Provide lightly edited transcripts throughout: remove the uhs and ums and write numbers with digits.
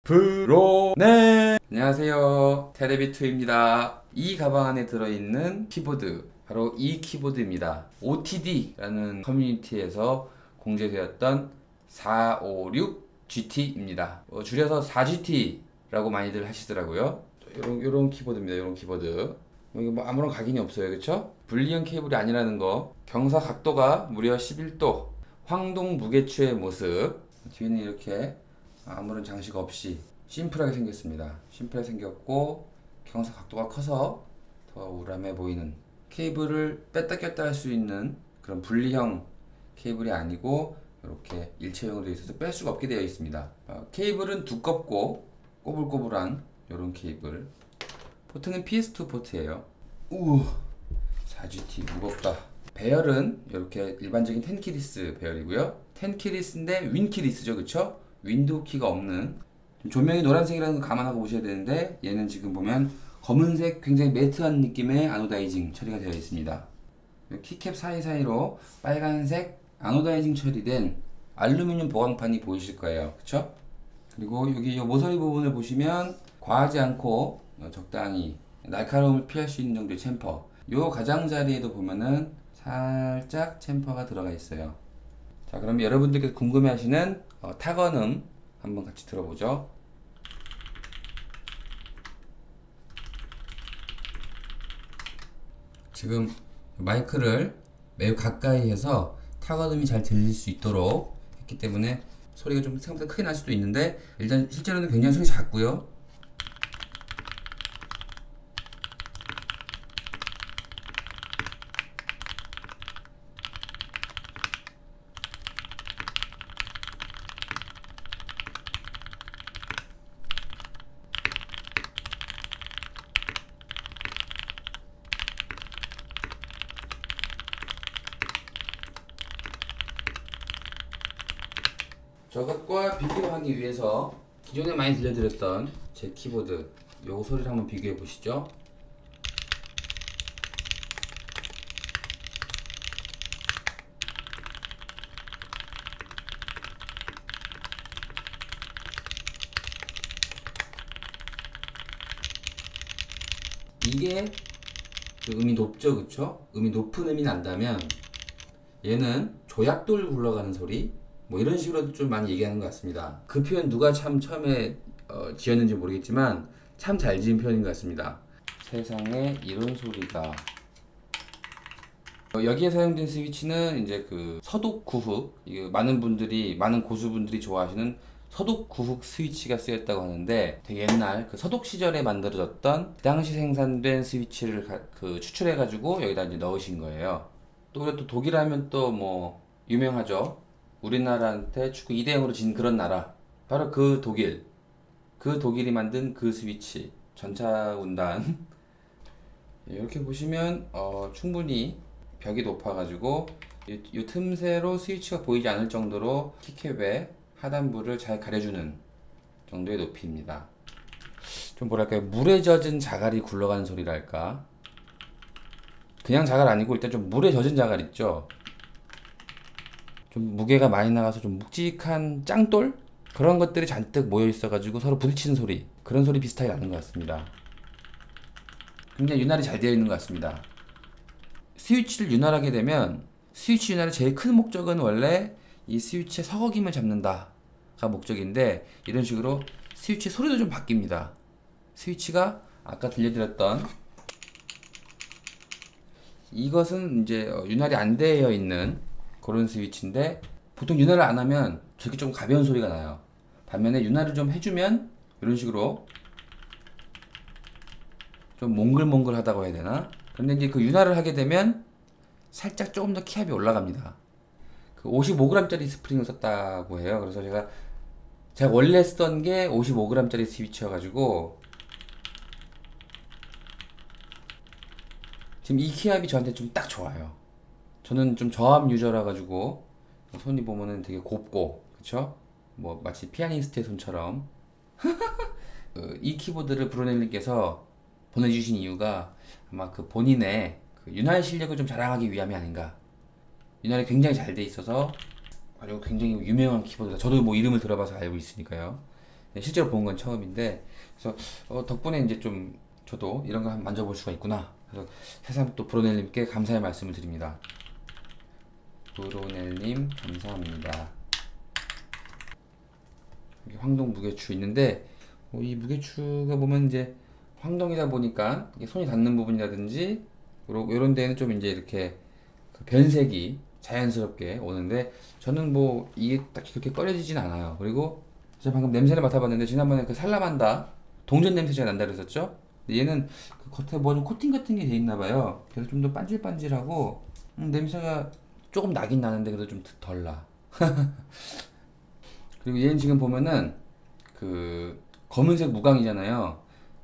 프로네. 안녕하세요, 테레비투입니다. 이 가방 안에 들어있는 키보드, 바로 이 키보드입니다. OTD라는 커뮤니티에서 공개되었던 456GT입니다. 줄여서 4GT라고 많이들 하시더라고요. 요런 키보드입니다. 요런 키보드. 여기 뭐 아무런 각인이 없어요, 그쵸? 불리형 케이블이 아니라는 거. 경사 각도가 무려 11도. 황동 무게추의 모습. 뒤에는 이렇게 아무런 장식 없이 심플하게 생겼습니다. 심플하게 생겼고 경사 각도가 커서 더 우람해 보이는, 케이블을 뺐다 꼈다 할 수 있는 그런 분리형 케이블이 아니고 이렇게 일체형으로 되어 있어서 뺄 수가 없게 되어 있습니다. 케이블은 두껍고 꼬불꼬불한 이런 케이블. 포트는 PS2 포트예요. 우와, 4GT 무겁다. 배열은 이렇게 일반적인 텐키리스 배열이고요. 텐키리스인데 윈키리스죠, 그쵸? 윈도우 키가 없는, 조명이 노란색이라는 거 감안하고 보셔야 되는데, 얘는 지금 보면 검은색 굉장히 매트한 느낌의 아노다이징 처리가 되어 있습니다. 키캡 사이사이로 빨간색 아노다이징 처리된 알루미늄 보강판이 보이실 거예요, 그쵸? 그리고 여기 이 모서리 부분을 보시면 과하지 않고 적당히 날카로움을 피할 수 있는 정도의 챔퍼, 요 가장자리에도 보면은 살짝 챔퍼가 들어가 있어요. 자, 그럼 여러분들께서 궁금해하시는 타건음 한번 같이 들어보죠. 지금 마이크를 매우 가까이 해서 타건음이 잘 들릴 수 있도록 했기 때문에 소리가 좀 생각보다 크게 날 수도 있는데, 일단 실제로는 굉장히 소리 작고요. 저것과 비교하기 위해서 기존에 많이 들려드렸던 제 키보드, 요 소리를 한번 비교해 보시죠. 이게 그 음이 높죠, 그쵸? 음이 높은 음이 난다면 얘는 조약돌 굴러가는 소리, 뭐 이런 식으로도 좀 많이 얘기하는 것 같습니다. 그 표현 누가 참 처음에 지었는지 모르겠지만 참 잘 지은 표현인 것 같습니다. 세상에 이런 소리가. 여기에 사용된 스위치는 이제 그 서독 구흑, 많은 고수분들이 좋아하시는 서독 구흑 스위치가 쓰였다고 하는데, 되게 옛날 그 서독 시절에 만들어졌던 그 당시 생산된 스위치를 추출해 가지고 여기다 이제 넣으신 거예요. 또 독일 하면 또 뭐 유명하죠. 우리나라한테 축구 2대0으로 진 그런 나라, 바로 그 독일이 만든 그 스위치 전차운단. 이렇게 보시면 충분히 벽이 높아가지고 이 틈새로 스위치가 보이지 않을 정도로 키캡의 하단부를 잘 가려주는 정도의 높이입니다. 좀 뭐랄까요, 물에 젖은 자갈이 굴러가는 소리랄까. 그냥 자갈 아니고 일단 좀 물에 젖은 자갈 있죠. 좀 무게가 많이 나가서 좀 묵직한 짱돌? 그런 것들이 잔뜩 모여 있어가지고 서로 부딪히는 소리, 그런 소리 비슷하게 나는 것 같습니다. 굉장히 윤활이 잘 되어 있는 것 같습니다. 스위치를 윤활하게 되면, 스위치 윤활의 제일 큰 목적은 원래 이 스위치의 서거김을 잡는다가 목적인데, 이런 식으로 스위치 소리도 좀 바뀝니다. 스위치가 아까 들려드렸던 이것은 이제 윤활이 안 되어 있는 그런 스위치인데, 보통 윤활을 안 하면 저렇게 좀 가벼운 소리가 나요. 반면에 윤활을 좀 해주면 이런 식으로 좀 몽글몽글 하다고 해야 되나? 근데 이제 그 윤활을 하게 되면 살짝 조금 더 키압이 올라갑니다. 그 55g짜리 스프링을 썼다고 해요. 그래서 제가 원래 쓰던 게 55g짜리 스위치여가지고 지금 이 키압이 저한테 좀 딱 좋아요. 저는 좀 저압 유저라 가지고 손이 보면은 되게 곱고, 그쵸? 뭐 마치 피아니스트의 손처럼. 이 키보드를 브로넬님께서 보내주신 이유가 아마 그 본인의 그 윤활 실력을 좀 자랑하기 위함이 아닌가. 윤활이 굉장히 잘 돼 있어서, 그리고 굉장히 유명한 키보드다. 저도 뭐 이름을 들어봐서 알고 있으니까요. 실제로 본 건 처음인데, 그래서 덕분에 이제 좀 저도 이런 거 한번 만져볼 수가 있구나. 그래서 새삼 또 브로넬님께 감사의 말씀을 드립니다. 브로넬님 감사합니다. 황동 무게추 있는데, 이 무게추가 보면 이제 황동이다 보니까 이게 손이 닿는 부분이라든지 요런 데는 좀 이제 이렇게 그 변색이 자연스럽게 오는데, 저는 뭐 이게 딱 그렇게 꺼려지진 않아요. 그리고 제가 방금 냄새를 맡아봤는데, 지난번에 그 살라만다 동전 냄새가 난다 그랬었죠? 근데 얘는 그 겉에 뭐 좀 코팅 같은 게 돼 있나 봐요. 그래서 좀 더 반질반질하고 냄새가 조금 나긴 나는데 그래도 좀 덜 나. 그리고 얘는 지금 보면은 그 검은색 무광이잖아요.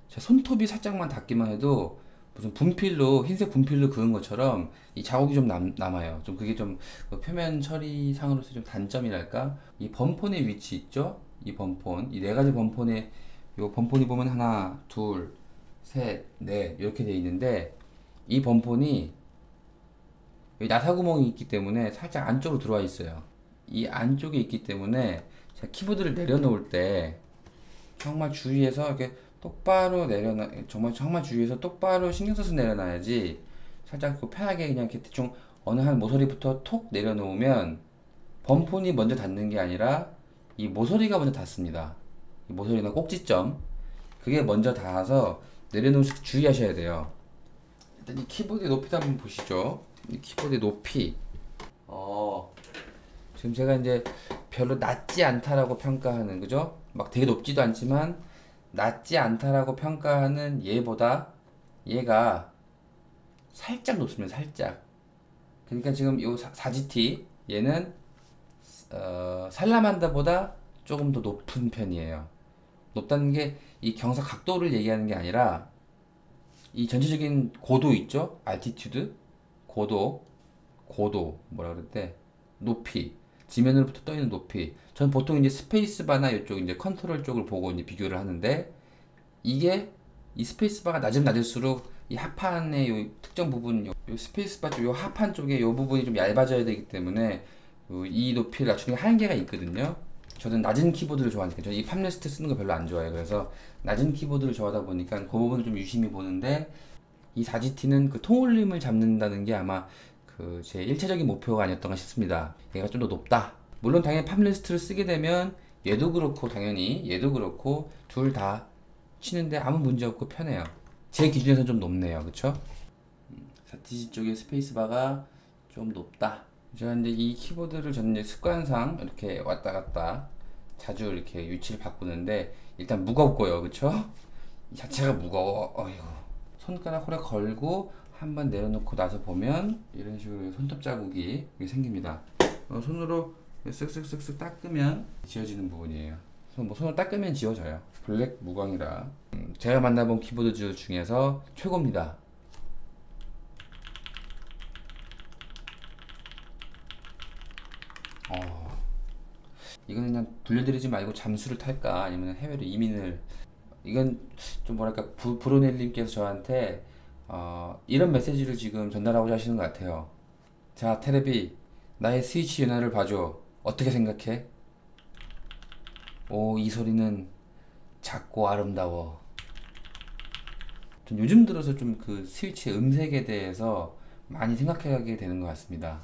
제 손톱이 살짝만 닿기만 해도 무슨 분필로, 흰색 분필로 그은 것처럼 이 자국이 좀 남아요. 좀 그게 좀 표면 처리상으로서 좀 단점이랄까? 이 범폰의 위치 있죠? 이 범폰, 이 네 가지 범폰에, 요 범폰이 보면 하나, 둘, 셋, 넷 이렇게 돼 있는데, 이 범폰이 여기 나사구멍이 있기 때문에 살짝 안쪽으로 들어와 있어요. 이 안쪽에 있기 때문에 제가 키보드를 내려놓을 때 정말 주의해서 이렇게 똑바로 정말 주의해서 똑바로 신경 써서 내려놔야지, 살짝 편하게 그냥 이렇게 대충 어느 한 모서리부터 톡 내려놓으면 범폰이 먼저 닿는 게 아니라 이 모서리가 먼저 닿습니다. 이 모서리나 꼭지점, 그게 먼저 닿아서 내려놓으실 때 주의하셔야 돼요. 일단 이 키보드의 높이도 한번 보시죠. 이 키보드의 높이. 지금 제가 이제 별로 낮지 않다라고 평가하는, 그죠? 막 되게 높지도 않지만 낮지 않다라고 평가하는 얘보다 얘가 살짝 높습니다. 살짝. 그러니까 지금 요 4GT 얘는 살라만다보다 조금 더 높은 편이에요. 높다는 게 이 경사 각도를 얘기하는 게 아니라 이 전체적인 고도 있죠? 알티튜드, 고도 뭐라 그랬대? 높이, 지면으로부터 떠 있는 높이. 전 보통 이제 스페이스바나 이쪽 이제 컨트롤 쪽을 보고 이제 비교를 하는데, 이게 이 스페이스바가 낮으면 낮을수록 이 하판의 요 특정 부분, 요 스페이스바 쪽 요 하판 쪽에 요 부분이 좀 얇아져야 되기 때문에 이 높이를 낮추는 게 한계가 있거든요. 저는 낮은 키보드를 좋아하니까, 저는 이 팜레스트 쓰는 거 별로 안 좋아해요. 그래서 낮은 키보드를 좋아하다 보니까 그 부분을 좀 유심히 보는데, 이 4GT는 그 통울림을 잡는다는 게 아마 그 제 1차적인 목표가 아니었던가 싶습니다. 얘가 좀 더 높다. 물론 당연히 팜레스트를 쓰게 되면 얘도 그렇고 당연히 얘도 그렇고 둘 다 치는데 아무 문제 없고 편해요. 제 기준에서는 좀 높네요. 그쵸? 4TG 쪽의 스페이스바가 좀 높다. 제가 이제 이 키보드를 저는 이제 습관상 이렇게 왔다 갔다 자주 이렇게 위치를 바꾸는데, 일단 무겁고요. 그쵸? 이 자체가 무거워. 어이구. 손가락 홀에 걸고 한번 내려놓고 나서 보면 이런 식으로 손톱 자국이 생깁니다. 손으로 쓱쓱쓱쓱 닦으면 지워지는 부분이에요. 뭐 손으로 닦으면 지워져요. 블랙 무광이라 제가 만나본 키보드 중에서 최고입니다. 이거는 그냥 돌려드리지 말고 잠수를 탈까, 아니면 해외로 이민을, 이건 좀 뭐랄까, 브로넬님께서 저한테 이런 메시지를 지금 전달하고자 하시는 것 같아요. 자, 테레비, 나의 스위치 윤활을 봐줘. 어떻게 생각해? 오, 이 소리는 작고 아름다워. 전 요즘 들어서 좀 그 스위치의 음색에 대해서 많이 생각하게 되는 것 같습니다.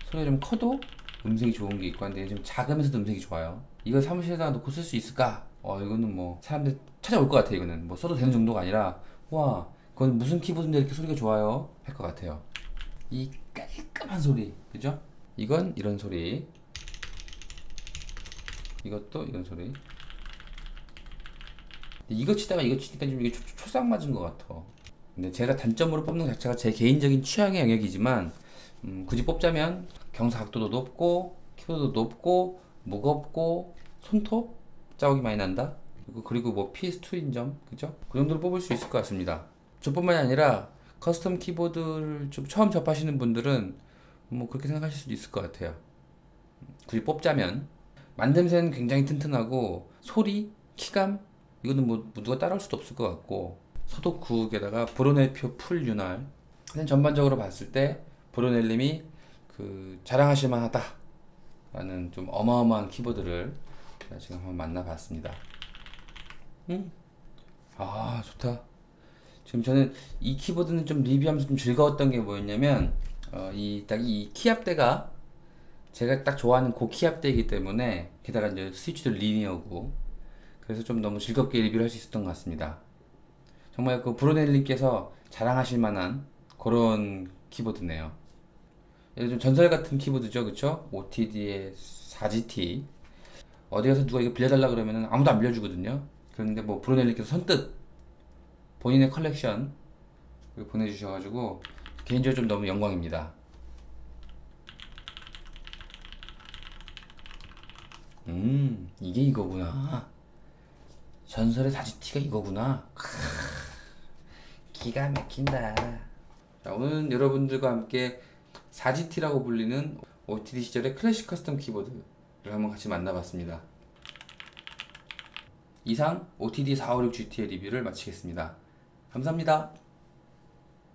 소리가 좀 커도 음색이 좋은 게 있고 한데, 좀 작으면서도 음색이 좋아요. 이걸 사무실에다가 놓고 쓸 수 있을까? 이거는 뭐 사람들 찾아올 것 같아요. 이거는 뭐 써도 되는 정도가 아니라, 와, 그건 무슨 키보드인데 이렇게 소리가 좋아요? 할 것 같아요. 이 깔끔한 소리, 그죠? 이건 이런 소리, 이것도 이런 소리. 이거 치다가 이거 치니까 좀 이게 초상 맞은 것 같아. 근데 제가 단점으로 뽑는 것 자체가 제 개인적인 취향의 영역이지만, 굳이 뽑자면 경사 각도도 높고 키보드도 높고 무겁고 손톱 자국이 많이 난다. 그리고 뭐 PS2인 점, 그죠? 그 정도로 뽑을 수 있을 것 같습니다. 저뿐만이 아니라 커스텀 키보드를 좀 처음 접하시는 분들은 뭐 그렇게 생각하실 수도 있을 것 같아요. 굳이 뽑자면 만듦새는 굉장히 튼튼하고, 소리, 키감, 이거는 뭐 누가 따라올 수도 없을 것 같고, 소독국에다가 브로넬표 풀 윤활. 전반적으로 봤을 때 브로넬님이 그 자랑하실 만하다 라는 좀 어마어마한 키보드를 자, 지금 한번 만나봤습니다. 아, 좋다. 지금 저는 이 키보드는 좀 리뷰하면서 좀 즐거웠던 게 뭐였냐면, 이 키압대가 제가 딱 좋아하는 그 키압대이기 때문에, 게다가 이제 스위치도 리니어고, 그래서 좀 너무 즐겁게 리뷰를 할 수 있었던 것 같습니다. 정말 그 브로넬님께서 자랑하실 만한 그런 키보드네요. 좀 전설 같은 키보드죠, 그쵸? OTD의 4GT. 어디 가서 누가 이거 빌려달라 그러면 아무도 안 빌려주거든요. 그런데 뭐 브로넬님께서 선뜻 본인의 컬렉션 보내주셔가지고 개인적으로 좀 너무 영광입니다. 이게 이거구나. 전설의 4GT가 이거구나. 기가 막힌다. 자, 오늘은 여러분들과 함께 4GT라고 불리는 OTD 시절의 클래식 커스텀 키보드를 한번 같이 만나봤습니다. 이상 OTD 456GT의 리뷰를 마치겠습니다. 감사합니다.